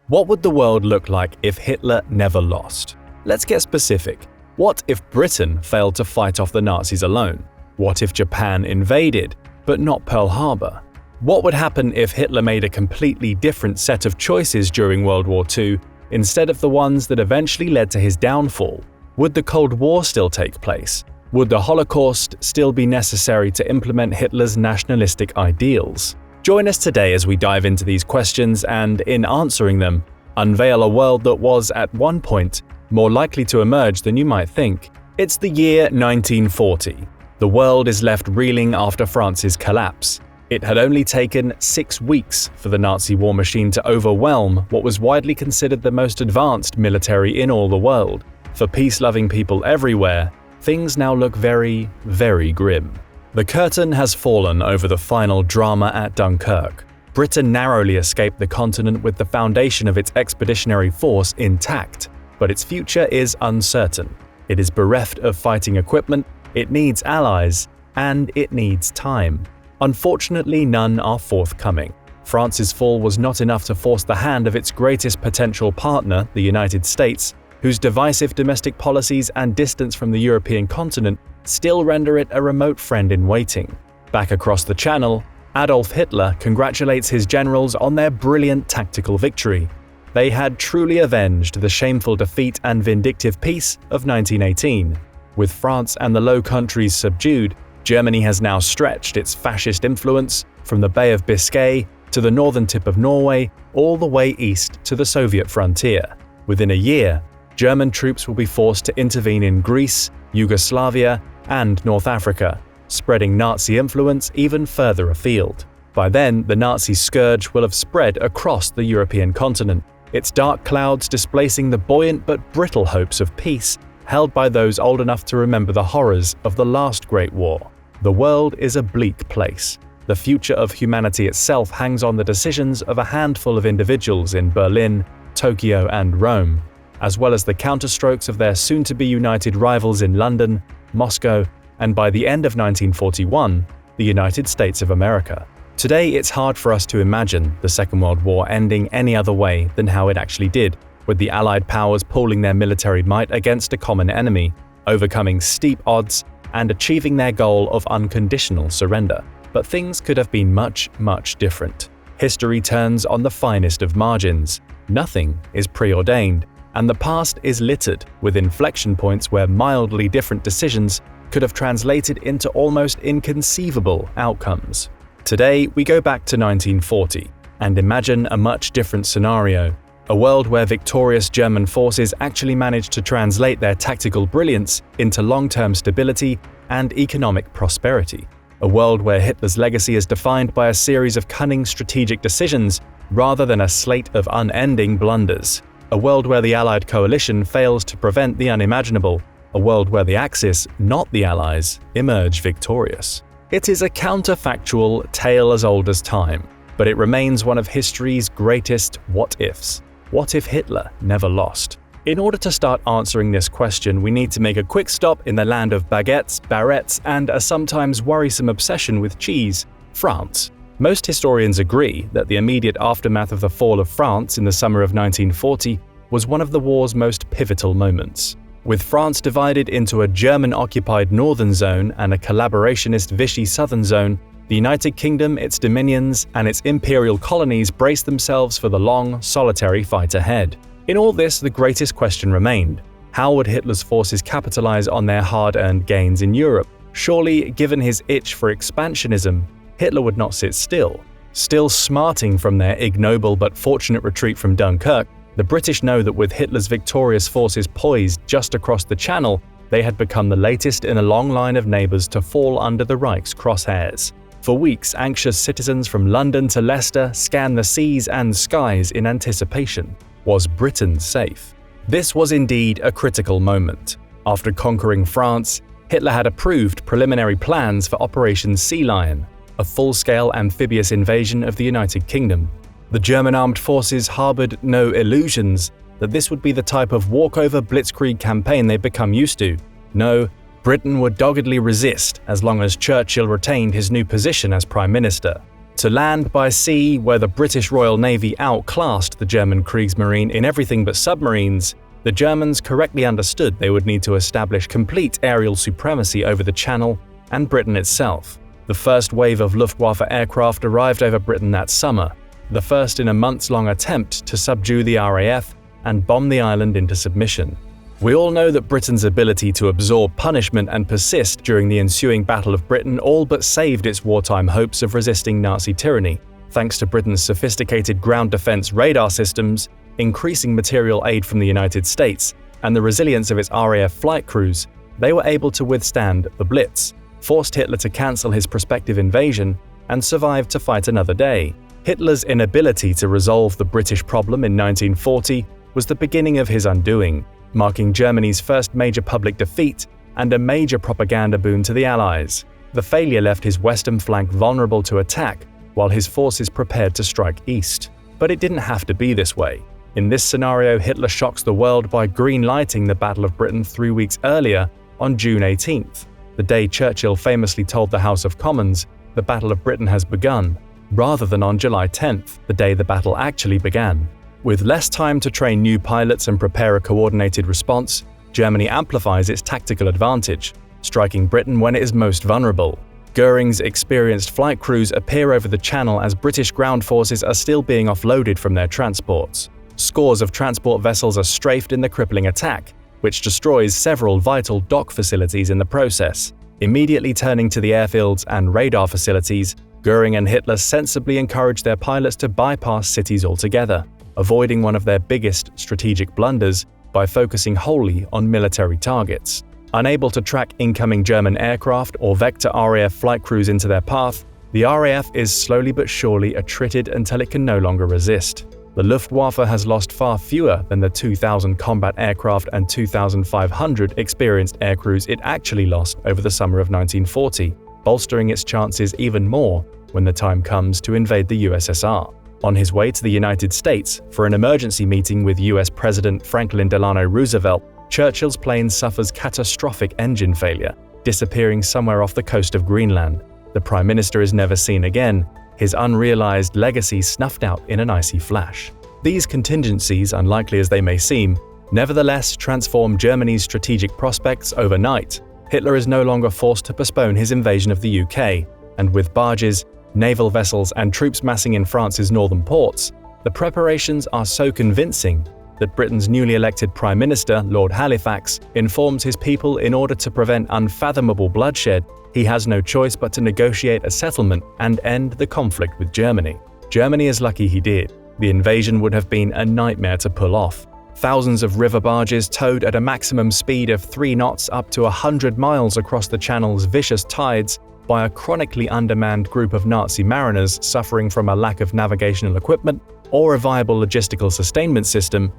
What would the world look like if Hitler never lost? Let's get specific. What if Britain failed to fight off the Nazis alone? What if Japan invaded, but not Pearl Harbor? What would happen if Hitler made a completely different set of choices during World War II instead of the ones that eventually led to his downfall? Would the Cold War still take place? Would the Holocaust still be necessary to implement Hitler's nationalistic ideals? Join us today as we dive into these questions and, in answering them, unveil a world that was, at one point, more likely to emerge than you might think. It's the year 1940. The world is left reeling after France's collapse. It had only taken 6 weeks for the Nazi war machine to overwhelm what was widely considered the most advanced military in all the world. For peace-loving people everywhere, things now look very, very grim. The curtain has fallen over the final drama at Dunkirk. Britain narrowly escaped the continent with the foundation of its expeditionary force intact, but its future is uncertain. It is bereft of fighting equipment, it needs allies, and it needs time. Unfortunately, none are forthcoming. France's fall was not enough to force the hand of its greatest potential partner, the United States, whose divisive domestic policies and distance from the European continent still render it a remote friend in waiting. Back across the Channel, Adolf Hitler congratulates his generals on their brilliant tactical victory. They had truly avenged the shameful defeat and vindictive peace of 1918. With France and the Low Countries subdued, Germany has now stretched its fascist influence from the Bay of Biscay to the northern tip of Norway, all the way east to the Soviet frontier. Within a year, German troops will be forced to intervene in Greece, Yugoslavia, and North Africa, spreading Nazi influence even further afield. By then, the Nazi scourge will have spread across the European continent, its dark clouds displacing the buoyant but brittle hopes of peace held by those old enough to remember the horrors of the last Great War. The world is a bleak place. The future of humanity itself hangs on the decisions of a handful of individuals in Berlin, Tokyo, and Rome, as well as the counterstrokes of their soon-to-be united rivals in London, Moscow, and by the end of 1941, the United States of America. Today, it's hard for us to imagine the Second World War ending any other way than how it actually did, with the Allied powers pooling their military might against a common enemy, overcoming steep odds, and achieving their goal of unconditional surrender. But things could have been much, much different. History turns on the finest of margins. Nothing is preordained, and the past is littered with inflection points where mildly different decisions could have translated into almost inconceivable outcomes. Today, we go back to 1940 and imagine a much different scenario. A world where victorious German forces actually managed to translate their tactical brilliance into long-term stability and economic prosperity. A world where Hitler's legacy is defined by a series of cunning strategic decisions rather than a slate of unending blunders. A world where the Allied coalition fails to prevent the unimaginable. A world where the Axis, not the Allies, emerge victorious. It is a counterfactual tale as old as time, but it remains one of history's greatest what-ifs. What if Hitler never lost? In order to start answering this question, we need to make a quick stop in the land of baguettes, barrettes, and a sometimes worrisome obsession with cheese, France. Most historians agree that the immediate aftermath of the fall of France in the summer of 1940 was one of the war's most pivotal moments. With France divided into a German-occupied northern zone and a collaborationist Vichy southern zone, the United Kingdom, its dominions, and its imperial colonies braced themselves for the long, solitary fight ahead. In all this, the greatest question remained: how would Hitler's forces capitalize on their hard-earned gains in Europe? Surely, given his itch for expansionism, Hitler would not sit still. Still smarting from their ignoble but fortunate retreat from Dunkirk, the British know that with Hitler's victorious forces poised just across the Channel, they had become the latest in a long line of neighbors to fall under the Reich's crosshairs. For weeks, anxious citizens from London to Leicester scanned the seas and skies in anticipation. Was Britain safe? This was indeed a critical moment. After conquering France, Hitler had approved preliminary plans for Operation Sea Lion, a full-scale amphibious invasion of the United Kingdom. The German armed forces harbored no illusions that this would be the type of walkover blitzkrieg campaign they'd become used to. No, Britain would doggedly resist as long as Churchill retained his new position as Prime Minister. To land by sea, where the British Royal Navy outclassed the German Kriegsmarine in everything but submarines, the Germans correctly understood they would need to establish complete aerial supremacy over the Channel and Britain itself. The first wave of Luftwaffe aircraft arrived over Britain that summer, the first in a months-long attempt to subdue the RAF and bomb the island into submission. We all know that Britain's ability to absorb punishment and persist during the ensuing Battle of Britain all but saved its wartime hopes of resisting Nazi tyranny. Thanks to Britain's sophisticated ground defense radar systems, increasing material aid from the United States, and the resilience of its RAF flight crews, they were able to withstand the Blitz, forced Hitler to cancel his prospective invasion, and survived to fight another day. Hitler's inability to resolve the British problem in 1940 was the beginning of his undoing, marking Germany's first major public defeat and a major propaganda boon to the Allies. The failure left his western flank vulnerable to attack, while his forces prepared to strike east. But it didn't have to be this way. In this scenario, Hitler shocks the world by green-lighting the Battle of Britain 3 weeks earlier, on June 18th, the day Churchill famously told the House of Commons, "The Battle of Britain has begun," rather than on July 10th, the day the battle actually began. With less time to train new pilots and prepare a coordinated response, Germany amplifies its tactical advantage, striking Britain when it is most vulnerable. Goering's experienced flight crews appear over the Channel as British ground forces are still being offloaded from their transports. Scores of transport vessels are strafed in the crippling attack, which destroys several vital dock facilities in the process. Immediately turning to the airfields and radar facilities, Goering and Hitler sensibly encouraged their pilots to bypass cities altogether, avoiding one of their biggest strategic blunders by focusing wholly on military targets. Unable to track incoming German aircraft or vector RAF flight crews into their path, the RAF is slowly but surely attrited until it can no longer resist. The Luftwaffe has lost far fewer than the 2,000 combat aircraft and 2,500 experienced aircrews it actually lost over the summer of 1940, bolstering its chances even more when the time comes to invade the USSR. On his way to the United States for an emergency meeting with US President Franklin Delano Roosevelt, Churchill's plane suffers catastrophic engine failure, disappearing somewhere off the coast of Greenland. The Prime Minister is never seen again, his unrealized legacy snuffed out in an icy flash. These contingencies, unlikely as they may seem, nevertheless transform Germany's strategic prospects overnight. Hitler is no longer forced to postpone his invasion of the UK, and with barges, naval vessels, and troops massing in France's northern ports, the preparations are so convincing that Britain's newly elected Prime Minister, Lord Halifax, informs his people in order to prevent unfathomable bloodshed, he has no choice but to negotiate a settlement and end the conflict with Germany. Germany is lucky he did. The invasion would have been a nightmare to pull off. Thousands of river barges towed at a maximum speed of 3 knots up to 100 miles across the Channel's vicious tides by a chronically undermanned group of Nazi mariners suffering from a lack of navigational equipment or a viable logistical sustainment system,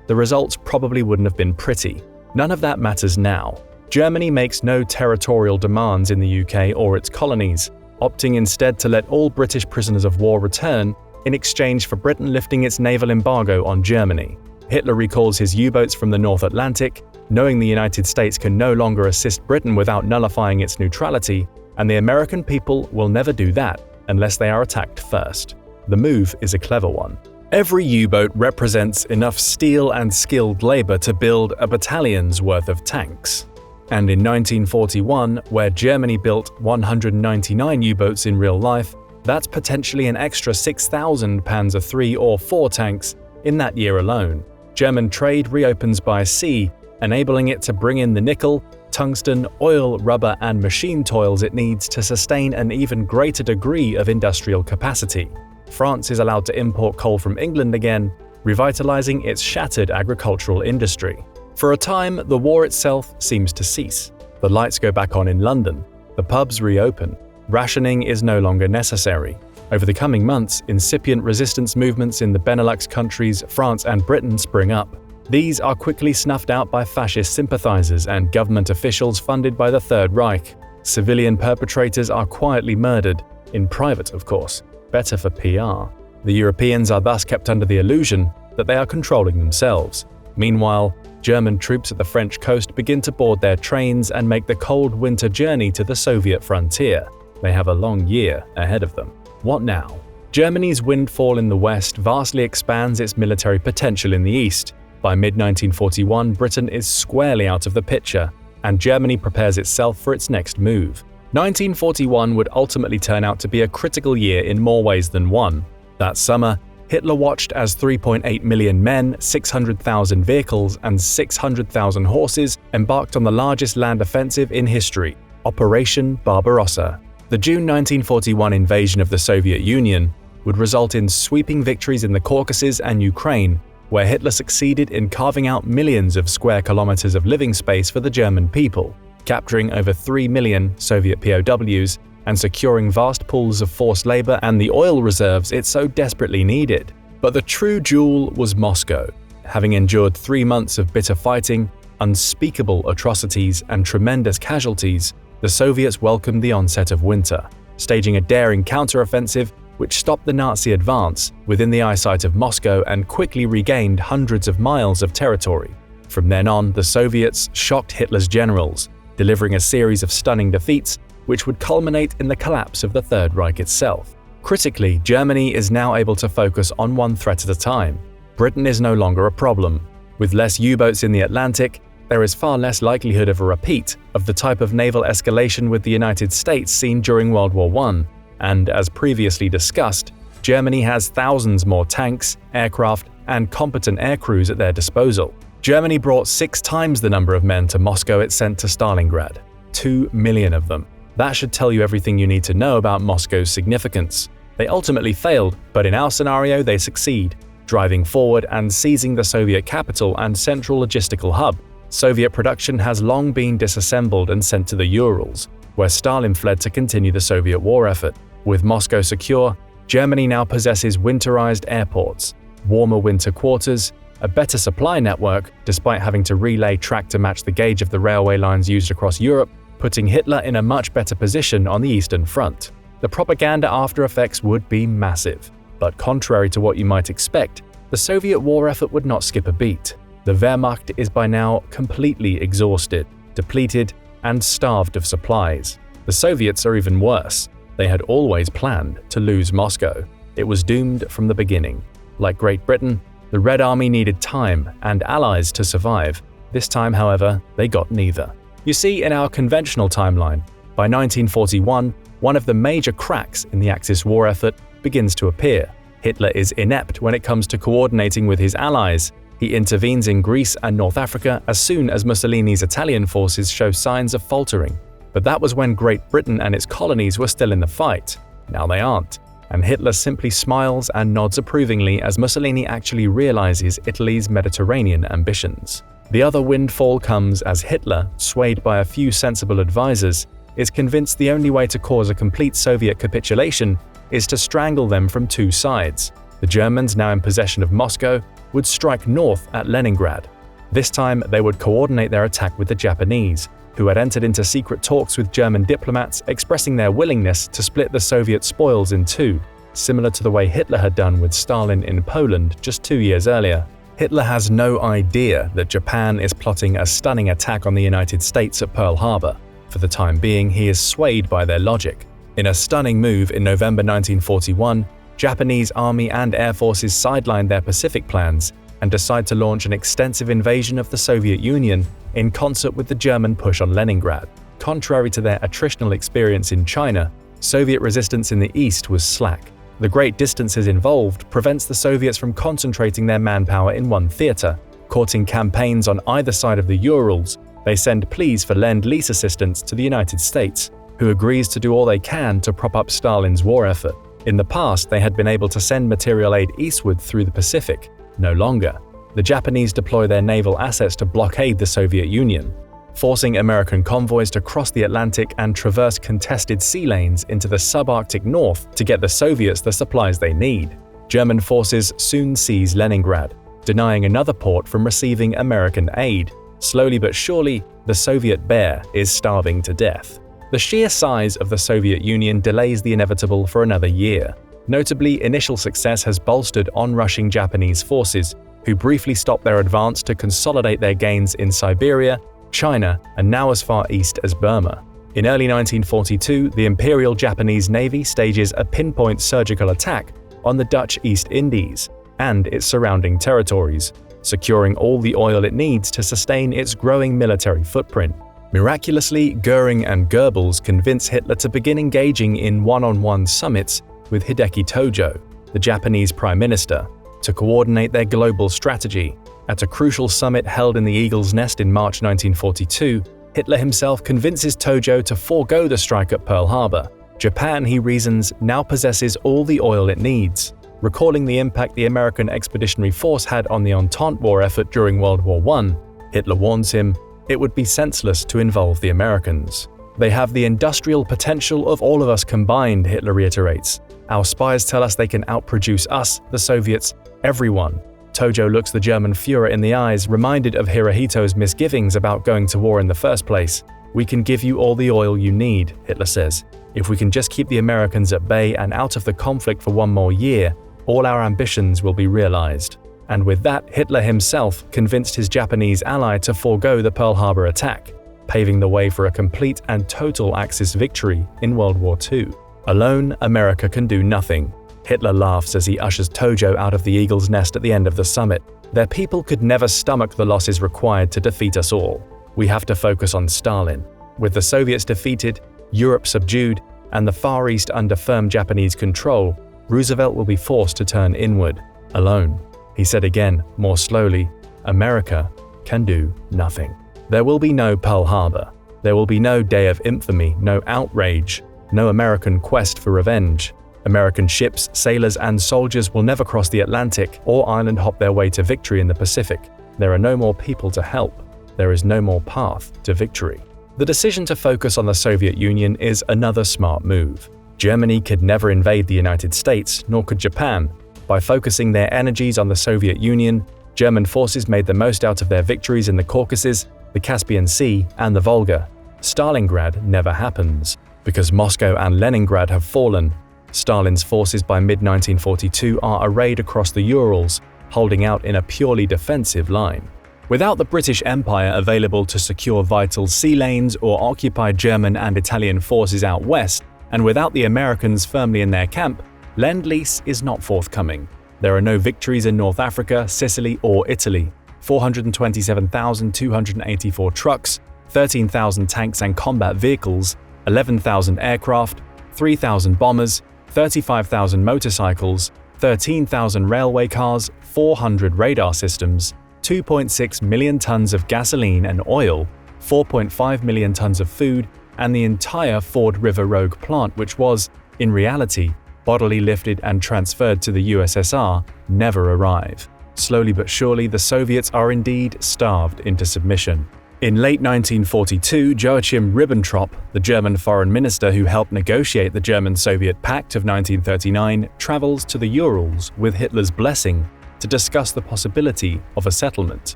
the results probably wouldn't have been pretty. None of that matters now. Germany makes no territorial demands in the UK or its colonies, opting instead to let all British prisoners of war return in exchange for Britain lifting its naval embargo on Germany. Hitler recalls his U-boats from the North Atlantic, knowing the United States can no longer assist Britain without nullifying its neutrality, and the American people will never do that unless they are attacked first. The move is a clever one. Every U-boat represents enough steel and skilled labor to build a battalion's worth of tanks. And in 1941, where Germany built 199 U-boats in real life, that's potentially an extra 6,000 Panzer III or IV tanks in that year alone. German trade reopens by sea, enabling it to bring in the nickel, tungsten, oil, rubber, and machine toils it needs to sustain an even greater degree of industrial capacity. France is allowed to import coal from England again, revitalizing its shattered agricultural industry. For a time, the war itself seems to cease. The lights go back on in London. The pubs reopen. Rationing is no longer necessary. Over the coming months, incipient resistance movements in the Benelux countries, France and Britain spring up. These are quickly snuffed out by fascist sympathizers and government officials funded by the Third Reich. Civilian perpetrators are quietly murdered, in private of course, better for PR. The Europeans are thus kept under the illusion that they are controlling themselves. Meanwhile, German troops at the French coast begin to board their trains and make the cold winter journey to the Soviet frontier. They have a long year ahead of them. What now? Germany's windfall in the West vastly expands its military potential in the East. By mid-1941, Britain is squarely out of the picture, and Germany prepares itself for its next move. 1941 would ultimately turn out to be a critical year in more ways than one. That summer, Hitler watched as 3.8 million men, 600,000 vehicles, and 600,000 horses embarked on the largest land offensive in history, Operation Barbarossa. The June 1941 invasion of the Soviet Union would result in sweeping victories in the Caucasus and Ukraine, where Hitler succeeded in carving out millions of square kilometers of living space for the German people, capturing over 3 million Soviet POWs and securing vast pools of forced labor and the oil reserves it so desperately needed. But the true jewel was Moscow. Having endured 3 months of bitter fighting, unspeakable atrocities, and tremendous casualties, the Soviets welcomed the onset of winter, staging a daring counteroffensive which stopped the Nazi advance within the eyesight of Moscow and quickly regained hundreds of miles of territory. From then on, the Soviets shocked Hitler's generals, delivering a series of stunning defeats which would culminate in the collapse of the Third Reich itself. Critically, Germany is now able to focus on one threat at a time. Britain is no longer a problem. With less U-boats in the Atlantic, there is far less likelihood of a repeat of the type of naval escalation with the United States seen during World War I, and as previously discussed, Germany has thousands more tanks, aircraft, and competent air crews at their disposal. Germany brought 6 times the number of men to Moscow it sent to Stalingrad, 2 million of them. That should tell you everything you need to know about Moscow's significance. They ultimately failed, but in our scenario they succeed, driving forward and seizing the Soviet capital and central logistical hub. Soviet production has long been disassembled and sent to the Urals, where Stalin fled to continue the Soviet war effort. With Moscow secure, Germany now possesses winterized airports, warmer winter quarters, a better supply network despite having to relay track to match the gauge of the railway lines used across Europe, putting Hitler in a much better position on the Eastern Front. The propaganda after effects would be massive, but contrary to what you might expect, the Soviet war effort would not skip a beat. The Wehrmacht is by now completely exhausted, depleted, and starved of supplies. The Soviets are even worse. They had always planned to lose Moscow. It was doomed from the beginning. Like Great Britain, the Red Army needed time and allies to survive. This time, however, they got neither. You see, in our conventional timeline, by 1941, one of the major cracks in the Axis war effort begins to appear. Hitler is inept when it comes to coordinating with his allies. He intervenes in Greece and North Africa as soon as Mussolini's Italian forces show signs of faltering. But that was when Great Britain and its colonies were still in the fight. Now they aren't. And Hitler simply smiles and nods approvingly as Mussolini actually realizes Italy's Mediterranean ambitions. The other windfall comes as Hitler, swayed by a few sensible advisors, is convinced the only way to cause a complete Soviet capitulation is to strangle them from 2 sides. The Germans, now in possession of Moscow, would strike north at Leningrad. This time, they would coordinate their attack with the Japanese, who had entered into secret talks with German diplomats expressing their willingness to split the Soviet spoils in 2, similar to the way Hitler had done with Stalin in Poland just 2 years earlier. Hitler has no idea that Japan is plotting a stunning attack on the United States at Pearl Harbor. For the time being, he is swayed by their logic. In a stunning move in November 1941, Japanese army and air forces sidelined their Pacific plans and decide to launch an extensive invasion of the Soviet Union in concert with the German push on Leningrad. Contrary to their attritional experience in China, Soviet resistance in the East was slack. The great distances involved prevents the Soviets from concentrating their manpower in one theater. Courting campaigns on either side of the Urals, they send pleas for Lend-Lease assistance to the United States, who agrees to do all they can to prop up Stalin's war effort. In the past, they had been able to send material aid eastward through the Pacific. No longer. The Japanese deploy their naval assets to blockade the Soviet Union, forcing American convoys to cross the Atlantic and traverse contested sea lanes into the subarctic north to get the Soviets the supplies they need. German forces soon seize Leningrad, denying another port from receiving American aid. Slowly but surely, the Soviet bear is starving to death. The sheer size of the Soviet Union delays the inevitable for another year. Notably, initial success has bolstered onrushing Japanese forces, who briefly stopped their advance to consolidate their gains in Siberia, China, and now as far east as Burma. In early 1942, the Imperial Japanese Navy stages a pinpoint surgical attack on the Dutch East Indies and its surrounding territories, securing all the oil it needs to sustain its growing military footprint. Miraculously, Goering and Goebbels convince Hitler to begin engaging in one-on-one summits with Hideki Tojo, the Japanese Prime Minister, to coordinate their global strategy. At a crucial summit held in the Eagle's Nest in March 1942, Hitler himself convinces Tojo to forego the strike at Pearl Harbor. Japan, he reasons, now possesses all the oil it needs. Recalling the impact the American Expeditionary Force had on the Entente War effort during World War I, Hitler warns him, it would be senseless to involve the Americans. They have the industrial potential of all of us combined, Hitler reiterates. Our spies tell us they can outproduce us, the Soviets, everyone. Tojo looks the German Führer in the eyes, reminded of Hirohito's misgivings about going to war in the first place. We can give you all the oil you need, Hitler says. If we can just keep the Americans at bay and out of the conflict for one more year, all our ambitions will be realized. And with that, Hitler himself convinced his Japanese ally to forego the Pearl Harbor attack, paving the way for a complete and total Axis victory in World War II. Alone, America can do nothing. Hitler laughs as he ushers Tojo out of the Eagle's Nest at the end of the summit. Their people could never stomach the losses required to defeat us all. We have to focus on Stalin. With the Soviets defeated, Europe subdued, and the Far East under firm Japanese control, Roosevelt will be forced to turn inward, alone. He said again, more slowly, America can do nothing. There will be no Pearl Harbor. There will be no day of infamy, no outrage, no American quest for revenge. American ships, sailors, and soldiers will never cross the Atlantic or island hop their way to victory in the Pacific. There are no more people to help. There is no more path to victory. The decision to focus on the Soviet Union is another smart move. Germany could never invade the United States, nor could Japan. By focusing their energies on the Soviet Union, German forces made the most out of their victories in the Caucasus, the Caspian Sea, and the Volga. Stalingrad never happens, because Moscow and Leningrad have fallen. Stalin's forces by mid-1942 are arrayed across the Urals, holding out in a purely defensive line. Without the British Empire available to secure vital sea lanes or occupy German and Italian forces out west, and without the Americans firmly in their camp, Lend-Lease is not forthcoming. There are no victories in North Africa, Sicily, or Italy. 427,284 trucks, 13,000 tanks and combat vehicles, 11,000 aircraft, 3,000 bombers, 35,000 motorcycles, 13,000 railway cars, 400 radar systems, 2.6 million tons of gasoline and oil, 4.5 million tons of food, and the entire Ford River Rogue plant, which was, in reality, bodily lifted and transferred to the USSR, never arrive. Slowly but surely, the Soviets are indeed starved into submission. In late 1942, Joachim Ribbentrop, the German foreign minister who helped negotiate the German-Soviet Pact of 1939, travels to the Urals with Hitler's blessing to discuss the possibility of a settlement.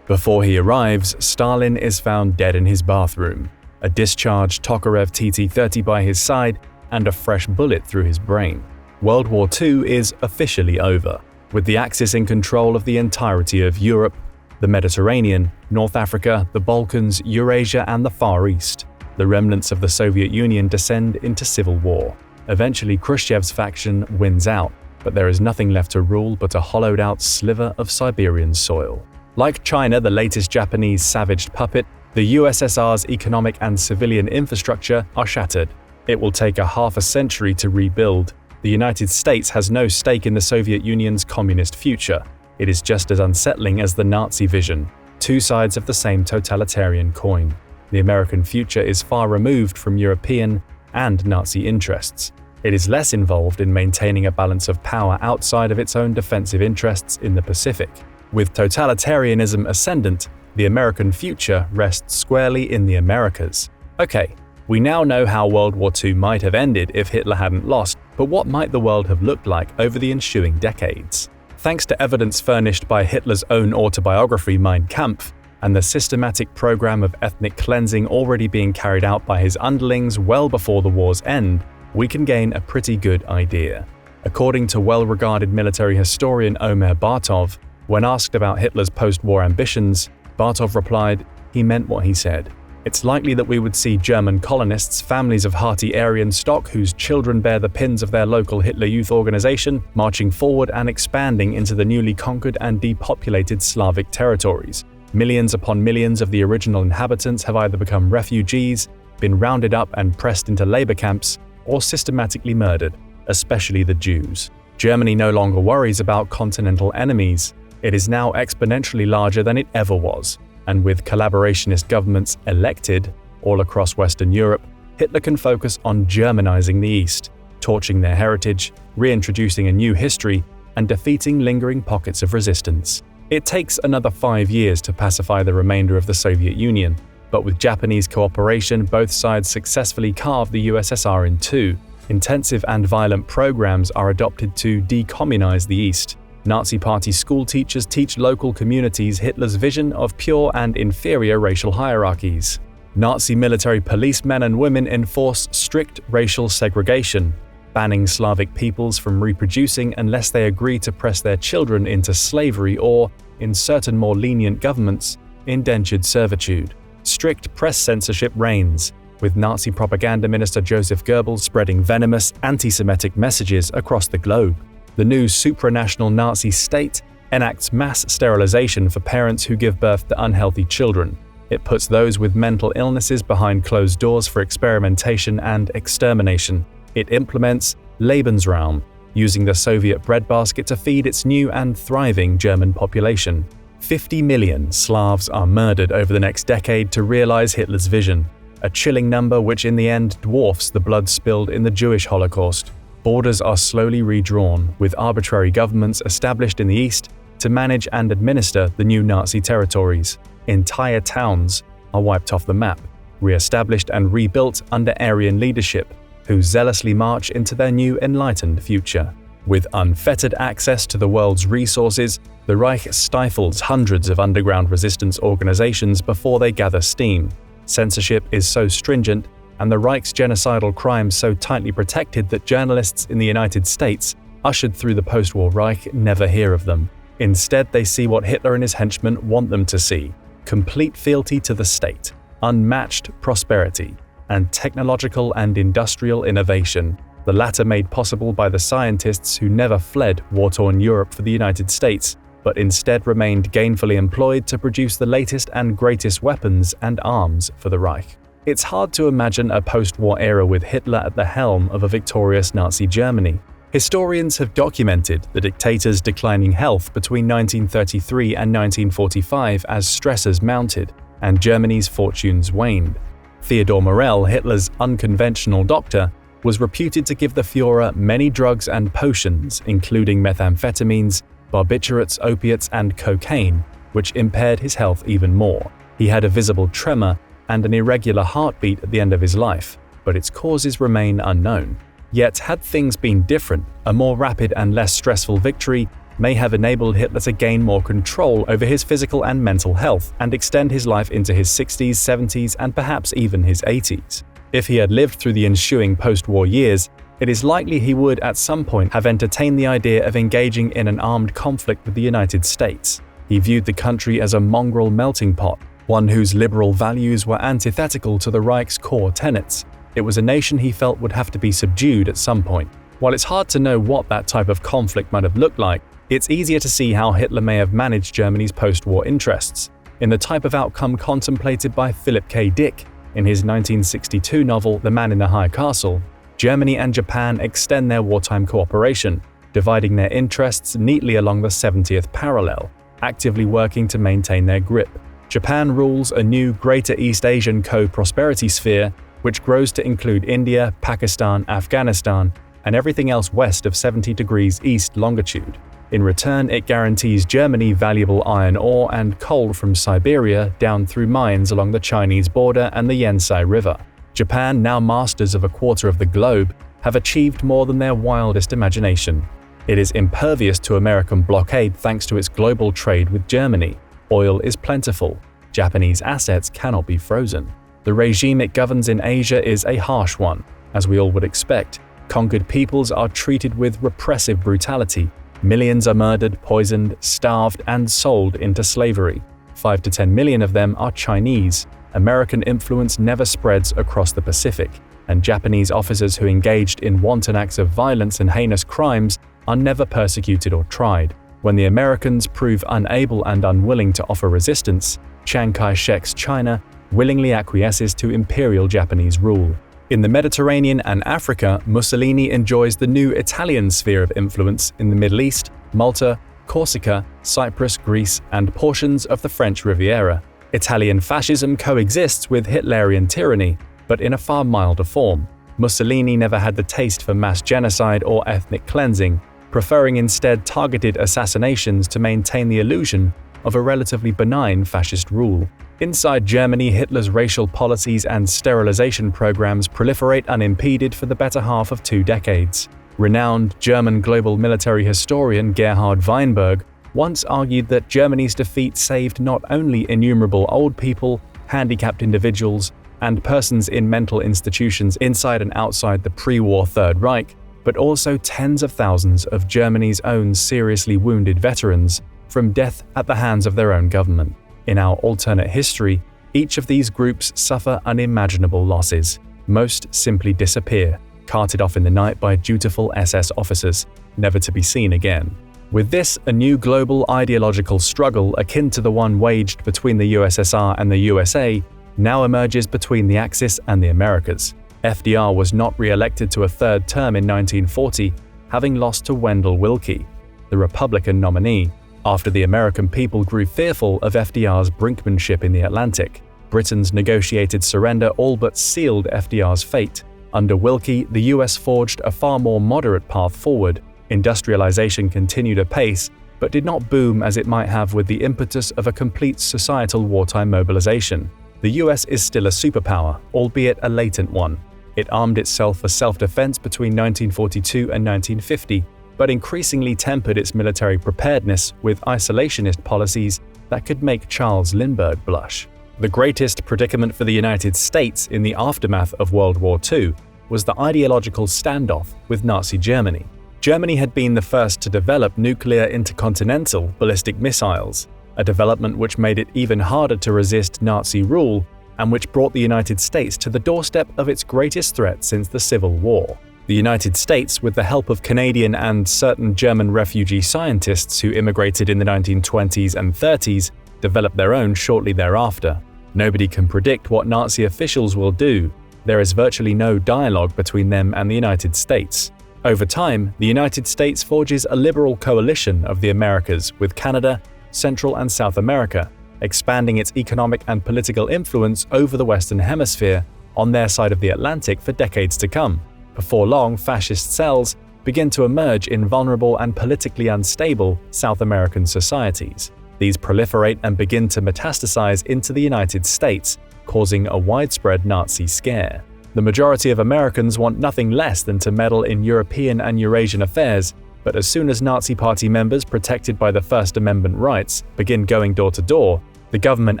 Before he arrives, Stalin is found dead in his bathroom, a discharged Tokarev TT-30 by his side, and a fresh bullet through his brain. World War II is officially over, with the Axis in control of the entirety of Europe, the Mediterranean, North Africa, the Balkans, Eurasia, and the Far East. The remnants of the Soviet Union descend into civil war. Eventually, Khrushchev's faction wins out, but there is nothing left to rule but a hollowed-out sliver of Siberian soil. Like China, the latest Japanese savaged puppet, the USSR's economic and civilian infrastructure are shattered. It will take half a century to rebuild. The United States has no stake in the Soviet Union's communist future. It is just as unsettling as the Nazi vision, two sides of the same totalitarian coin. The American future is far removed from European and Nazi interests. It is less involved in maintaining a balance of power outside of its own defensive interests in the Pacific. With totalitarianism ascendant, the American future rests squarely in the Americas. Okay, we now know how World War II might have ended if Hitler hadn't lost, but what might the world have looked like over the ensuing decades? Thanks to evidence furnished by Hitler's own autobiography Mein Kampf, and the systematic program of ethnic cleansing already being carried out by his underlings well before the war's end, we can gain a pretty good idea. According to well-regarded military historian Omer Bartov, when asked about Hitler's post-war ambitions, Bartov replied, "He meant what he said. It's likely that we would see German colonists, families of hearty Aryan stock whose children bear the pins of their local Hitler Youth organization, marching forward and expanding into the newly conquered and depopulated Slavic territories. Millions upon millions of the original inhabitants have either become refugees, been rounded up and pressed into labor camps, or systematically murdered, especially the Jews. Germany no longer worries about continental enemies. It is now exponentially larger than it ever was, and with collaborationist governments elected all across Western Europe, Hitler can focus on Germanizing the East, torching their heritage, reintroducing a new history, and defeating lingering pockets of resistance. It takes another 5 years to pacify the remainder of the Soviet Union, but with Japanese cooperation, both sides successfully carved the USSR in two. Intensive and violent programs are adopted to decommunize the East. Nazi Party school teachers teach local communities Hitler's vision of pure and inferior racial hierarchies. Nazi military policemen and women enforce strict racial segregation, banning Slavic peoples from reproducing unless they agree to press their children into slavery or, in certain more lenient governments, indentured servitude. Strict press censorship reigns, with Nazi propaganda minister Joseph Goebbels spreading venomous, anti-Semitic messages across the globe. The new supranational Nazi state enacts mass sterilization for parents who give birth to unhealthy children. It puts those with mental illnesses behind closed doors for experimentation and extermination. It implements Lebensraum, using the Soviet breadbasket to feed its new and thriving German population. 50 million Slavs are murdered over the next decade to realize Hitler's vision, a chilling number which in the end dwarfs the blood spilled in the Jewish Holocaust. Borders are slowly redrawn, with arbitrary governments established in the East to manage and administer the new Nazi territories. Entire towns are wiped off the map, re-established and rebuilt under Aryan leadership, who zealously march into their new enlightened future. With unfettered access to the world's resources, the Reich stifles hundreds of underground resistance organizations before they gather steam. Censorship is so stringent, and the Reich's genocidal crimes so tightly protected that journalists in the United States, ushered through the post-war Reich, never hear of them. Instead, they see what Hitler and his henchmen want them to see: complete fealty to the state, unmatched prosperity, and technological and industrial innovation, the latter made possible by the scientists who never fled war-torn Europe for the United States, but instead remained gainfully employed to produce the latest and greatest weapons and arms for the Reich. It's hard to imagine a post-war era with Hitler at the helm of a victorious Nazi Germany. Historians have documented the dictator's declining health between 1933 and 1945 as stressors mounted and Germany's fortunes waned. Theodor Morell, Hitler's unconventional doctor, was reputed to give the Führer many drugs and potions, including methamphetamines, barbiturates, opiates, and cocaine, which impaired his health even more. He had a visible tremor and an irregular heartbeat at the end of his life, but its causes remain unknown. Yet, had things been different, a more rapid and less stressful victory may have enabled Hitler to gain more control over his physical and mental health and extend his life into his 60s, 70s, and perhaps even his 80s. If he had lived through the ensuing post-war years, it is likely he would at some point have entertained the idea of engaging in an armed conflict with the United States. He viewed the country as a mongrel melting pot, one whose liberal values were antithetical to the Reich's core tenets. It was a nation he felt would have to be subdued at some point. While it's hard to know what that type of conflict might have looked like, it's easier to see how Hitler may have managed Germany's post-war interests, in the type of outcome contemplated by Philip K. Dick in his 1962 novel The Man in the High Castle. Germany and Japan extend their wartime cooperation, dividing their interests neatly along the 70th parallel, actively working to maintain their grip. Japan rules a new Greater East Asian co-prosperity sphere, which grows to include India, Pakistan, Afghanistan, and everything else west of 70 degrees east longitude. In return, it guarantees Germany valuable iron ore and coal from Siberia down through mines along the Chinese border and the Yensei River. Japan, now masters of a quarter of the globe, have achieved more than their wildest imagination. It is impervious to American blockade thanks to its global trade with Germany. Oil is plentiful. Japanese assets cannot be frozen. The regime it governs in Asia is a harsh one, as we all would expect. Conquered peoples are treated with repressive brutality. Millions are murdered, poisoned, starved, and sold into slavery. 5 to 10 million of them are Chinese. American influence never spreads across the Pacific, and Japanese officers who engaged in wanton acts of violence and heinous crimes are never persecuted or tried. When the Americans prove unable and unwilling to offer resistance, Chiang Kai-shek's China willingly acquiesces to imperial Japanese rule. In the Mediterranean and Africa, Mussolini enjoys the new Italian sphere of influence in the Middle East, Malta, Corsica, Cyprus, Greece, and portions of the French Riviera. Italian fascism coexists with Hitlerian tyranny, but in a far milder form. Mussolini never had the taste for mass genocide or ethnic cleansing, preferring instead targeted assassinations to maintain the illusion of a relatively benign fascist rule. Inside Germany, Hitler's racial policies and sterilization programs proliferate unimpeded for the better half of 2 decades. Renowned German global military historian Gerhard Weinberg once argued that Germany's defeat saved not only innumerable old people, handicapped individuals, and persons in mental institutions inside and outside the pre-war Third Reich, but also tens of thousands of Germany's own seriously wounded veterans from death at the hands of their own government. In our alternate history, each of these groups suffer unimaginable losses. Most simply disappear, carted off in the night by dutiful SS officers, never to be seen again. With this, a new global ideological struggle akin to the one waged between the USSR and the USA now emerges between the Axis and the Americas. FDR was not re-elected to a third term in 1940, having lost to Wendell Willkie, the Republican nominee, after the American people grew fearful of FDR's brinkmanship in the Atlantic. Britain's negotiated surrender all but sealed FDR's fate. Under Willkie, the US forged a far more moderate path forward. Industrialization continued apace, but did not boom as it might have with the impetus of a complete societal wartime mobilization. The US is still a superpower, albeit a latent one. It armed itself for self-defense between 1942 and 1950, but increasingly tempered its military preparedness with isolationist policies that could make Charles Lindbergh blush. The greatest predicament for the United States in the aftermath of World War II was the ideological standoff with Nazi Germany. Germany had been the first to develop nuclear intercontinental ballistic missiles, a development which made it even harder to resist Nazi rule and which brought the United States to the doorstep of its greatest threat since the Civil War. The United States, with the help of Canadian and certain German refugee scientists who immigrated in the 1920s and 30s, developed their own shortly thereafter. Nobody can predict what Nazi officials will do. There is virtually no dialogue between them and the United States. Over time, the United States forges a liberal coalition of the Americas with Canada, Central and South America, expanding its economic and political influence over the Western Hemisphere on their side of the Atlantic for decades to come. Before long, fascist cells begin to emerge in vulnerable and politically unstable South American societies. These proliferate and begin to metastasize into the United States, causing a widespread Nazi scare. The majority of Americans want nothing less than to meddle in European and Eurasian affairs, but as soon as Nazi Party members protected by the First Amendment rights begin going door to door, the government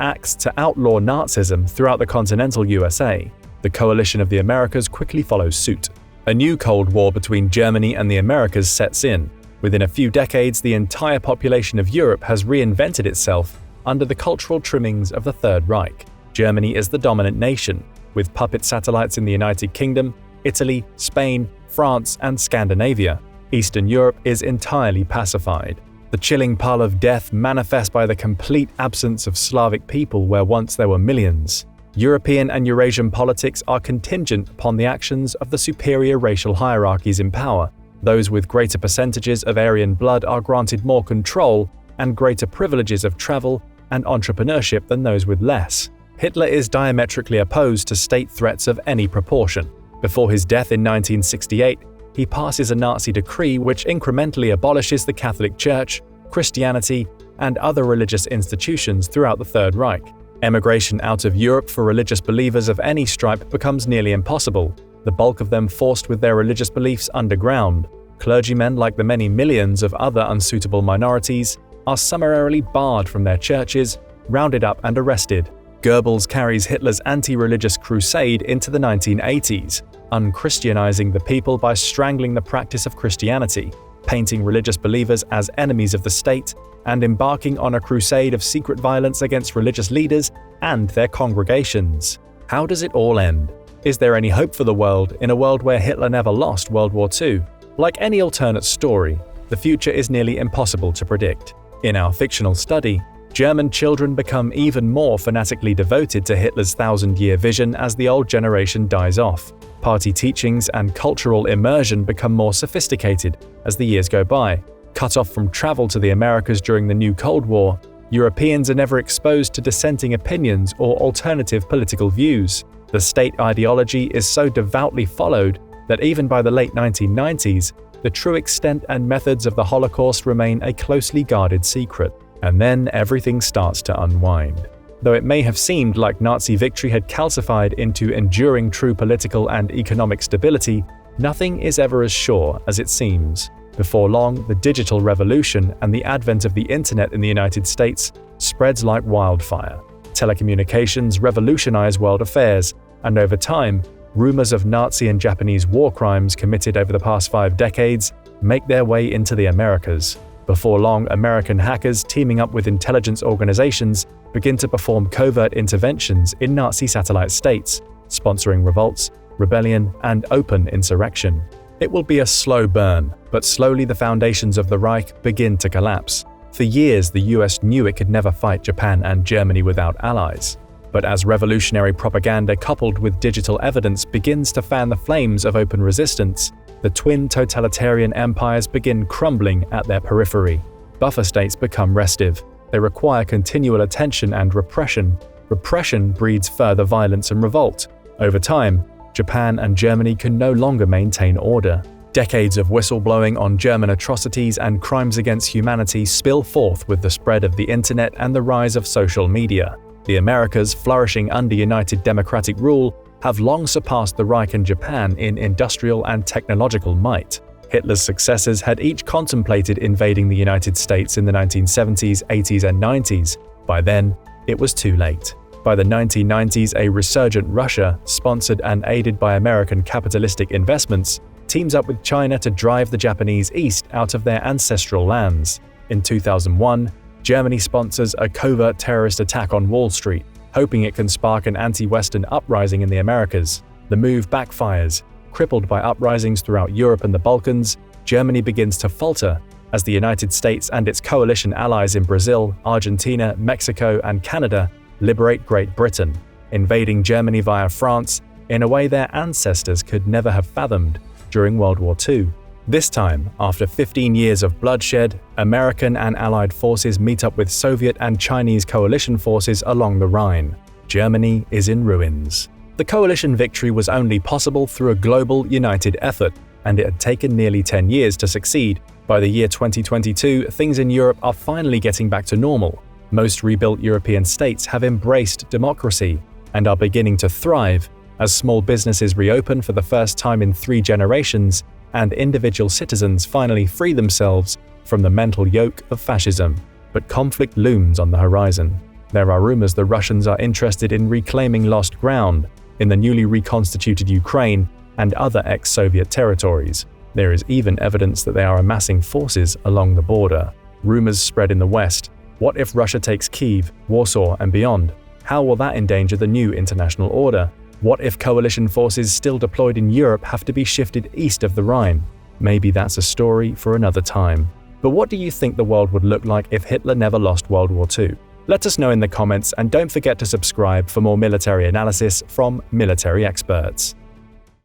acts to outlaw Nazism throughout the continental USA. The coalition of the Americas quickly follows suit. A new Cold War between Germany and the Americas sets in. Within a few decades, the entire population of Europe has reinvented itself under the cultural trimmings of the Third Reich. Germany is the dominant nation, with puppet satellites in the United Kingdom, Italy, Spain, France, and Scandinavia. Eastern Europe is entirely pacified. The chilling pall of death manifests by the complete absence of Slavic people where once there were millions. European and Eurasian politics are contingent upon the actions of the superior racial hierarchies in power. Those with greater percentages of Aryan blood are granted more control and greater privileges of travel and entrepreneurship than those with less. Hitler is diametrically opposed to state threats of any proportion. Before his death in 1968, he passes a Nazi decree which incrementally abolishes the Catholic Church, Christianity, and other religious institutions throughout the Third Reich. Emigration out of Europe for religious believers of any stripe becomes nearly impossible, the bulk of them forced with their religious beliefs underground. Clergymen, like the many millions of other unsuitable minorities, are summarily barred from their churches, rounded up and arrested. Goebbels carries Hitler's anti-religious crusade into the 1980s, unchristianizing the people by strangling the practice of Christianity, painting religious believers as enemies of the state, and embarking on a crusade of secret violence against religious leaders and their congregations. How does it all end? Is there any hope for the world in a world where Hitler never lost World War II? Like any alternate story, the future is nearly impossible to predict. In our fictional study, German children become even more fanatically devoted to Hitler's thousand-year vision as the old generation dies off. Party teachings and cultural immersion become more sophisticated as the years go by. Cut off from travel to the Americas during the new Cold War, Europeans are never exposed to dissenting opinions or alternative political views. The state ideology is so devoutly followed that even by the late 1990s, the true extent and methods of the Holocaust remain a closely guarded secret. And then everything starts to unwind. Though it may have seemed like Nazi victory had calcified into enduring true political and economic stability, nothing is ever as sure as it seems. Before long, the digital revolution and the advent of the internet in the United States spreads like wildfire. Telecommunications revolutionize world affairs, and over time, rumors of Nazi and Japanese war crimes committed over the past 5 decades make their way into the Americas. Before long, American hackers teaming up with intelligence organizations begin to perform covert interventions in Nazi satellite states, sponsoring revolts, rebellion, and open insurrection. It will be a slow burn, but slowly the foundations of the Reich begin to collapse. For years, the US knew it could never fight Japan and Germany without allies. But as revolutionary propaganda coupled with digital evidence begins to fan the flames of open resistance, the twin totalitarian empires begin crumbling at their periphery. Buffer states become restive. They require continual attention and repression. Repression breeds further violence and revolt. Over time, Japan and Germany can no longer maintain order. Decades of whistleblowing on German atrocities and crimes against humanity spill forth with the spread of the internet and the rise of social media. The Americas, flourishing under United Democratic rule, have long surpassed the Reich and Japan in industrial and technological might. Hitler's successors had each contemplated invading the United States in the 1970s, 80s, and 90s. By then, it was too late. By the 1990s, a resurgent Russia, sponsored and aided by American capitalistic investments, teams up with China to drive the Japanese east out of their ancestral lands. In 2001, Germany sponsors a covert terrorist attack on Wall Street, hoping it can spark an anti-Western uprising in the Americas. The move backfires. Crippled by uprisings throughout Europe and the Balkans, Germany begins to falter as the United States and its coalition allies in Brazil, Argentina, Mexico, and Canada liberate Great Britain, invading Germany via France in a way their ancestors could never have fathomed during World War II. This time, after 15 years of bloodshed, American and Allied forces meet up with Soviet and Chinese coalition forces along the Rhine. Germany is in ruins. The coalition victory was only possible through a global, united effort, and it had taken nearly 10 years to succeed. By the year 2022, things in Europe are finally getting back to normal. Most rebuilt European states have embraced democracy and are beginning to thrive as small businesses reopen for the first time in 3 generations and individual citizens finally free themselves from the mental yoke of fascism. But conflict looms on the horizon. There are rumors the Russians are interested in reclaiming lost ground in the newly reconstituted Ukraine and other ex-Soviet territories. There is even evidence that they are amassing forces along the border. Rumors spread in the West. What if Russia takes Kyiv, Warsaw, and beyond? How will that endanger the new international order? What if coalition forces still deployed in Europe have to be shifted east of the Rhine? Maybe that's a story for another time. But what do you think the world would look like if Hitler never lost World War II? Let us know in the comments, and don't forget to subscribe for more military analysis from military experts.